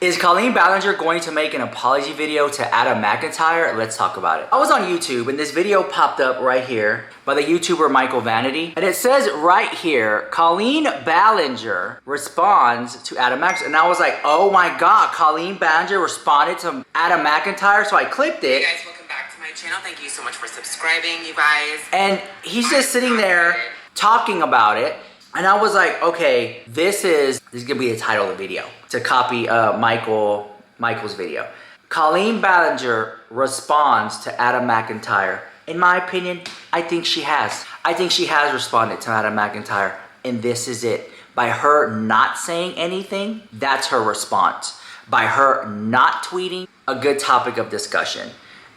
Is Colleen Ballinger going to make an apology video to Adam McIntyre? Let's talk about it. I was on YouTube and this video popped up right here by the YouTuber Michael Vanity. And it says right here, Colleen Ballinger responds to Adam McIntyre. And I was like, oh my God, Colleen Ballinger responded to Adam McIntyre. So I clicked it. Hey guys, welcome back to my channel. Thank you so much for subscribing, you guys. And he's just sitting there talking about it. And I was like, okay, this is gonna be the title of the video to copy Michael's video. Colleen Ballinger responds to Adam McIntyre. In my opinion, I think she has. I think she has responded to Adam McIntyre, and this is it. By her not saying anything, that's her response. By her not tweeting, a good topic of discussion.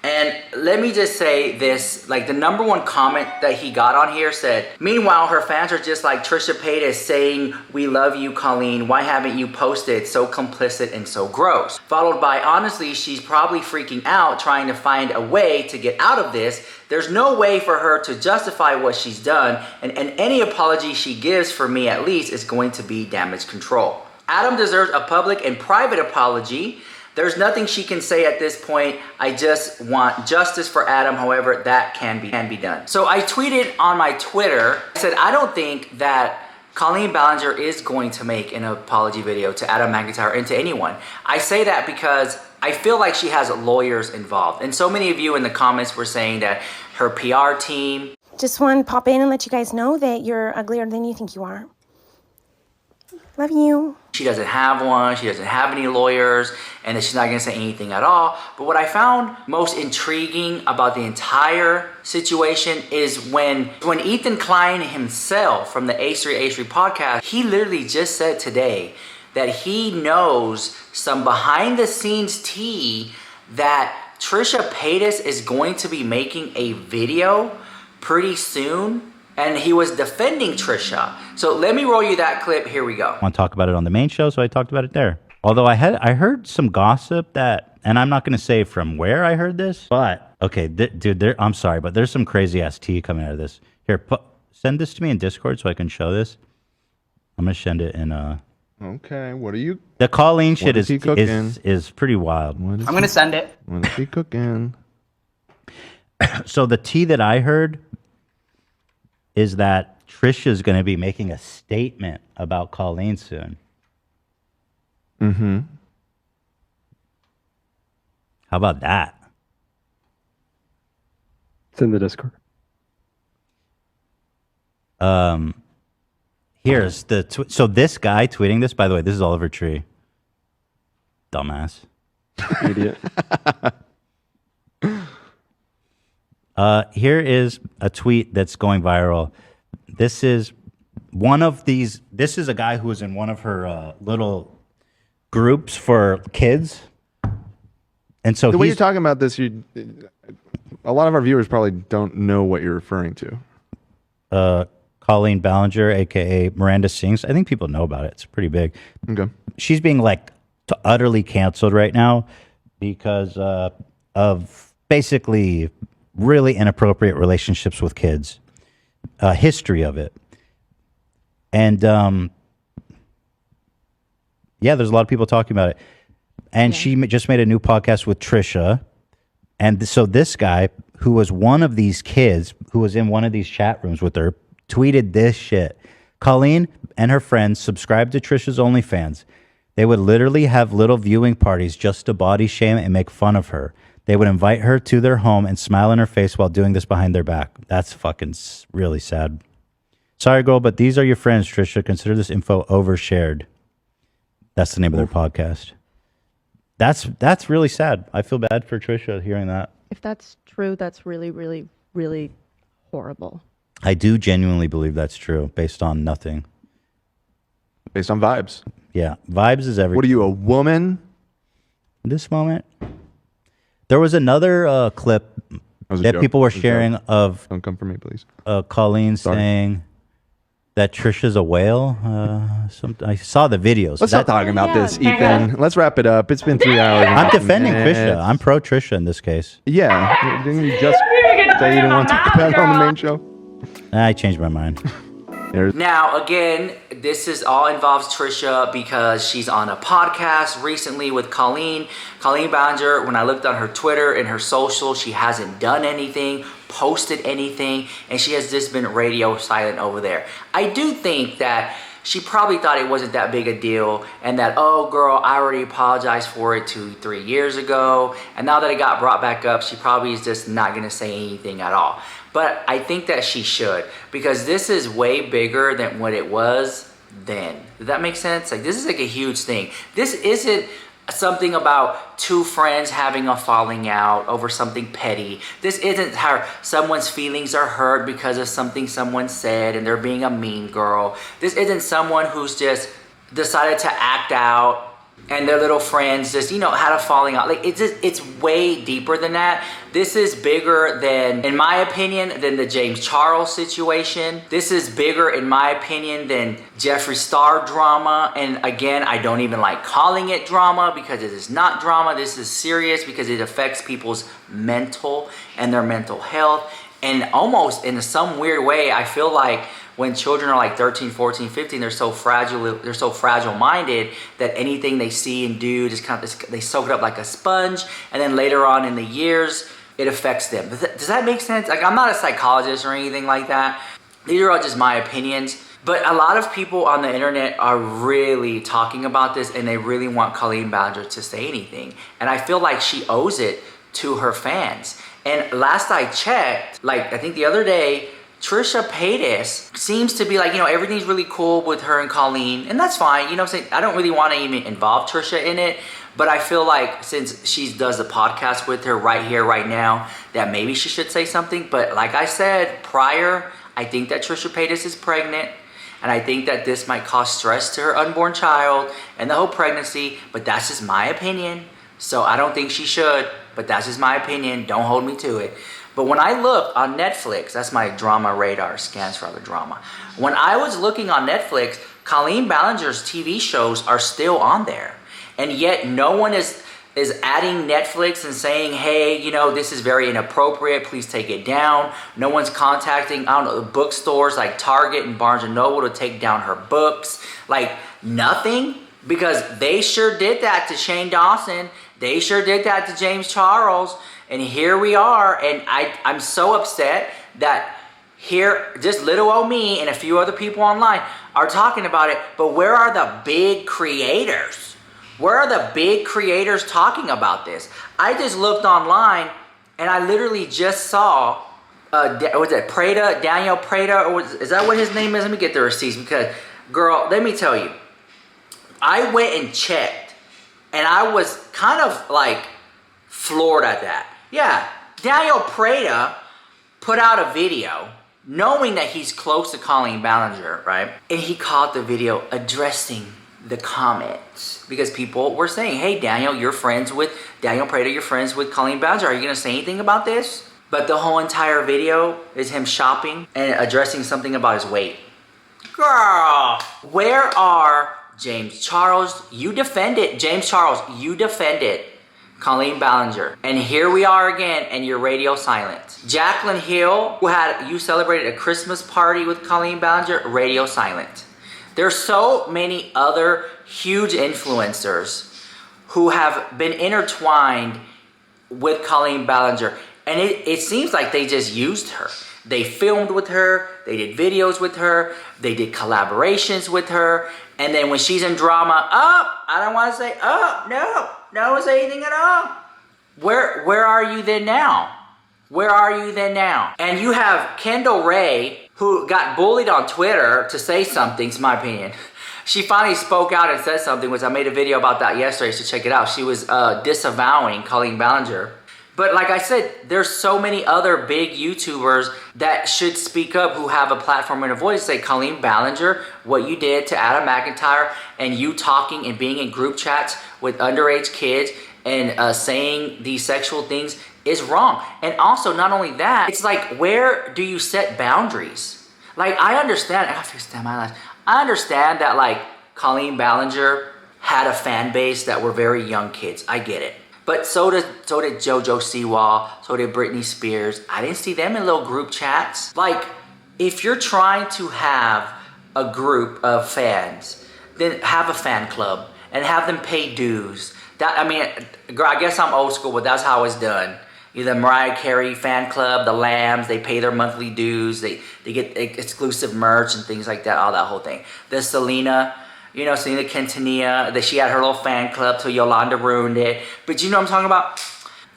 And let me just say this, like the #1 comment that he got on here said, meanwhile, her fans are just like Trisha Paytas saying, we love you, Colleen. Why haven't you posted? So complicit and so gross. Followed by, honestly, she's probably freaking out trying to find a way to get out of this. There's no way for her to justify what she's done. And any apology she gives, for me at least, is going to be damage control. Adam deserves a public and private apology. There's nothing she can say at this point. I just want justice for Adam, however that can be done. So I tweeted on my Twitter, I said, I don't think that Colleen Ballinger is going to make an apology video to Adam McIntyre and to anyone. I say that because I feel like she has lawyers involved. And so many of you in the comments were saying that her PR team. Just want to pop in and let you guys know that you're uglier than you think you are. Love you. She doesn't have one, she doesn't have any lawyers, and that she's not gonna say anything at all. But what I found most intriguing about the entire situation is when Ethan Klein himself from the A3 podcast, he literally just said today that he knows some behind the scenes tea that Trisha Paytas is going to be making a video pretty soon. And he was defending Trisha. So let me roll you that clip. Here we go. I want to talk about it on the main show, so I talked about it there. Although I heard some gossip that, and I'm not going to say from where I heard this, but okay, dude, I'm sorry, but there's some crazy ass tea coming out of this. Here, send this to me in Discord so I can show this. I'm gonna send it in. Okay, what are you? The Colleen shit is pretty wild. I'm gonna send it. What is he cooking? So the tea that I heard is that Trisha's going to be making a statement about Colleen soon. Mm-hmm. How about that? It's in the Discord. Here's the... So this guy tweeting this, by the way, this is Oliver Tree. Dumbass. Idiot. Here is a tweet that's going viral. This is one of these. This is a guy who was in one of her little groups for kids. And so the way you're talking about this, a lot of our viewers probably don't know what you're referring to. Colleen Ballinger, a.k.a. Miranda Sings. I think people know about it. It's pretty big. Okay. She's being like utterly canceled right now because of basically really inappropriate relationships with kids, history of it. And yeah, there's a lot of people talking about it. And she just made a new podcast with Trisha. And so this guy, who was one of these kids, who was in one of these chat rooms with her, tweeted this shit. Colleen and her friends subscribed to Trisha's OnlyFans. They would literally have little viewing parties just to body shame and make fun of her. They would invite her to their home and smile in her face while doing this behind their back. That's fucking really sad. Sorry, girl, but these are your friends, Trisha. Consider this info overshared. That's the name of their podcast. That's really sad. I feel bad for Trisha hearing that. If that's true, that's really, really, really horrible. I do genuinely believe that's true, based on nothing. Based on vibes. Yeah, vibes is everything. What are you, a woman? In this moment? There was another clip that people were sharing of... Don't come for me, please. Colleen saying that Trisha's a whale. I saw the videos. Let's stop talking about this, Ethan. Let's wrap it up. It's been 3 hours. I'm defending Trisha. I'm pro Trisha in this case. Yeah. Didn't you just say you didn't want to talk about it on the main show? I changed my mind. Now, again, this is all involves Trisha because she's on a podcast recently with Colleen Ballinger. When I looked on her Twitter and her social, she hasn't done anything, posted anything, and she has just been radio silent over there. I do think that she probably thought it wasn't that big a deal and that, oh girl, I already apologized for it 2-3 years ago. And now that it got brought back up, she probably is just not gonna say anything at all. But I think that she should, because this is way bigger than what it was then. Does that make sense? Like, this is like a huge thing. This isn't something about two friends having a falling out over something petty. This isn't how someone's feelings are hurt because of something someone said and they're being a mean girl. This isn't someone who's just decided to act out and their little friends just, had a falling out. Like, it's way deeper than that. This is bigger than, in my opinion, than the James Charles situation. This is bigger, in my opinion, than Jeffree Star drama. And again, I don't even like calling it drama because it is not drama. This is serious because it affects people's mental and their mental health. And almost in some weird way, I feel like when children are like 13, 14, 15, they're so fragile minded that anything they see and do just they soak it up like a sponge, and then later on in the years it affects them. Does that make sense? Like, I'm not a psychologist or anything like that. These are all just my opinions. But a lot of people on the internet are really talking about this, and they really want Colleen Ballinger to say anything. And I feel like she owes it to her fans. And last I checked, like I think the other day, Trisha Paytas seems to be like, everything's really cool with her and Colleen, and that's fine. I'm saying, I don't really want to even involve Trisha in it, but I feel like since she does the podcast with her right here, right now, that maybe she should say something. But like I said prior, I think that Trisha Paytas is pregnant, and I think that this might cause stress to her unborn child and the whole pregnancy, but that's just my opinion. So I don't think she should, but that's just my opinion. Don't hold me to it. But when I looked on Netflix, that's my drama radar, scans for other drama. When I was looking on Netflix, Colleen Ballinger's TV shows are still on there. And yet no one is adding Netflix and saying, hey, this is very inappropriate, please take it down. No one's contacting, bookstores like Target and Barnes & Noble to take down her books. Like, nothing. Because they sure did that to Shane Dawson. They sure did that to James Charles. And here we are, and I'm so upset that here, just little old me and a few other people online are talking about it, but where are the big creators? Where are the big creators talking about this? I just looked online, and I literally just saw, was it Prada, Daniel Prada, or is that what his name is? Let me get the receipts, because, girl, let me tell you, I went and checked, and I was kind of like floored at that. Yeah, Daniel Prada put out a video knowing that he's close to Colleen Ballinger, right? And he called the video addressing the comments because people were saying, hey, Daniel Prada, you're friends with Colleen Ballinger. Are you going to say anything about this? But the whole entire video is him shopping and addressing something about his weight. Girl, where are James Charles? You defended James Charles. You defended Colleen Ballinger. And here we are again, and you're radio silent. Jaclyn Hill, you celebrated a Christmas party with Colleen Ballinger, radio silent. There's so many other huge influencers who have been intertwined with Colleen Ballinger, and it seems like they just used her. They filmed with her, they did videos with her, they did collaborations with her, and then when she's in drama, I don't want to say, no say anything at all. Where are you then now? Where are you then now? And you have Kendall Ray, who got bullied on Twitter to say something, it's my opinion. She finally spoke out and said something, which I made a video about that yesterday, so check it out. She was disavowing Colleen Ballinger. But like I said, there's so many other big YouTubers that should speak up who have a platform and a voice. Say, Colleen Ballinger, what you did to Adam McIntyre and you talking and being in group chats with underage kids and saying these sexual things is wrong. And also, not only that, it's like, where do you set boundaries? Like, I understand that like Colleen Ballinger had a fan base that were very young kids. I get it. But so did JoJo Siwa, so did Britney Spears. I didn't see them in little group chats. Like, if you're trying to have a group of fans, then have a fan club and have them pay dues. That, I mean, girl, I guess I'm old school, but that's how it's done. The Mariah Carey fan club, the Lambs, they pay their monthly dues. They get exclusive merch and things like that, all that whole thing. The Selena, Selena Quintanilla, that she had her little fan club till Yolanda ruined it. But you know what I'm talking about?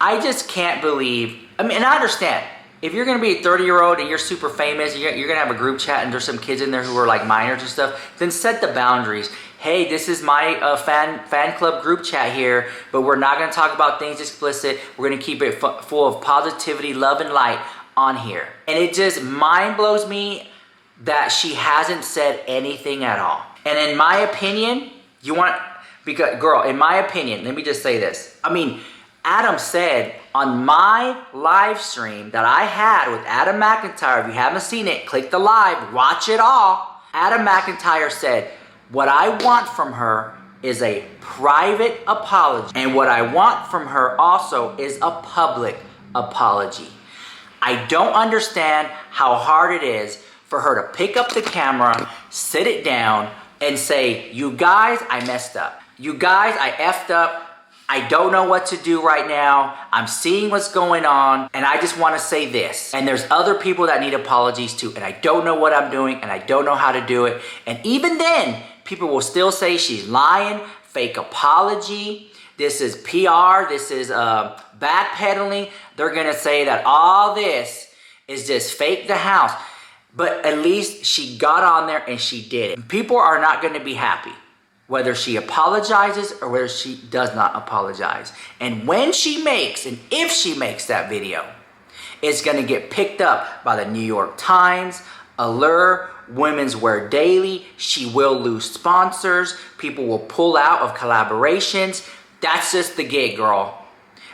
I just can't believe, and I understand. If you're going to be a 30-year-old and you're super famous, you're going to have a group chat and there's some kids in there who are like minors and stuff, then set the boundaries. Hey, this is my fan club group chat here, but we're not going to talk about things explicit. We're going to keep it full of positivity, love, and light on here. And it just mind blows me that she hasn't said anything at all. And in my opinion, in my opinion, let me just say this. I mean, Adam said on my live stream that I had with Adam McIntyre, if you haven't seen it, click the live, watch it all. Adam McIntyre said, what I want from her is a private apology. And what I want from her also is a public apology. I don't understand how hard it is for her to pick up the camera, sit it down, and say, you guys, I messed up. You guys, I effed up. I don't know what to do right now. I'm seeing what's going on, and I just want to say this. And there's other people that need apologies too, and I don't know what I'm doing, and I don't know how to do it. And even then, people will still say she's lying, fake apology. This is PR. This is backpedaling. They're going to say that all this is just fake the house. But at least she got on there and she did it. People are not going to be happy whether she apologizes or whether she does not apologize. And when she makes, and if she makes that video, it's going to get picked up by the New York Times, Allure, Women's Wear Daily. She will lose sponsors. People will pull out of collaborations. That's just the gig, girl.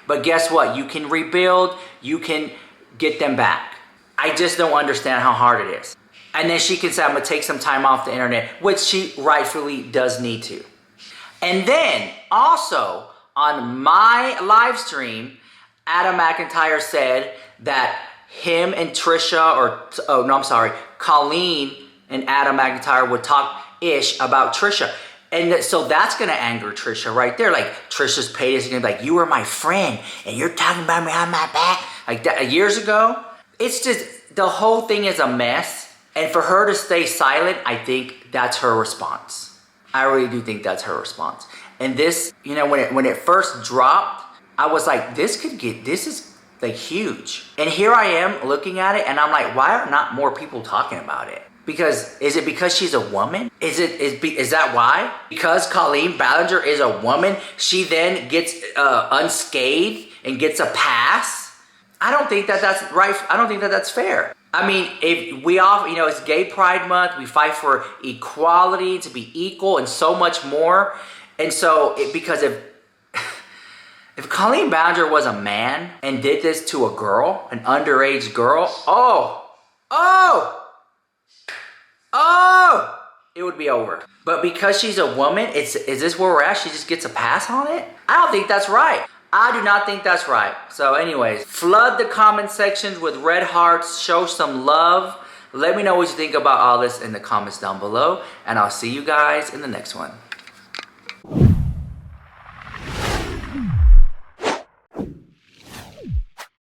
But guess what? You can rebuild. You can get them back. I just don't understand how hard it is. And then she can say, I'm going to take some time off the internet, which she rightfully does need to. And then also on my live stream, Adam McIntyre said that him and Colleen and Adam McIntyre would talk ish about Trisha. And so that's going to anger Trisha right there. Like, Trisha's page is going to be like, you were my friend and you're talking about me on my back. Like that years ago. It's just, the whole thing is a mess. And for her to stay silent, I think that's her response. I really do think that's her response. And this, when it first dropped, I was like, this is like huge. And here I am looking at it and I'm like, why are not more people talking about it? Is it because she's a woman? Is that why? Because Colleen Ballinger is a woman, she then gets unscathed and gets a pass? I don't think that that's right. I don't think that that's fair. I mean, if we all, it's Gay Pride Month. We fight for equality, to be equal, and so much more. And so, because if Colleen Ballinger was a man and did this to a girl, an underage girl, it would be over. But because she's a woman, is this where we're at? She just gets a pass on it? I don't think that's right. I do not think that's right. So anyways, flood the comment sections with red hearts. Show some love. Let me know what you think about all this in the comments down below. And I'll see you guys in the next one.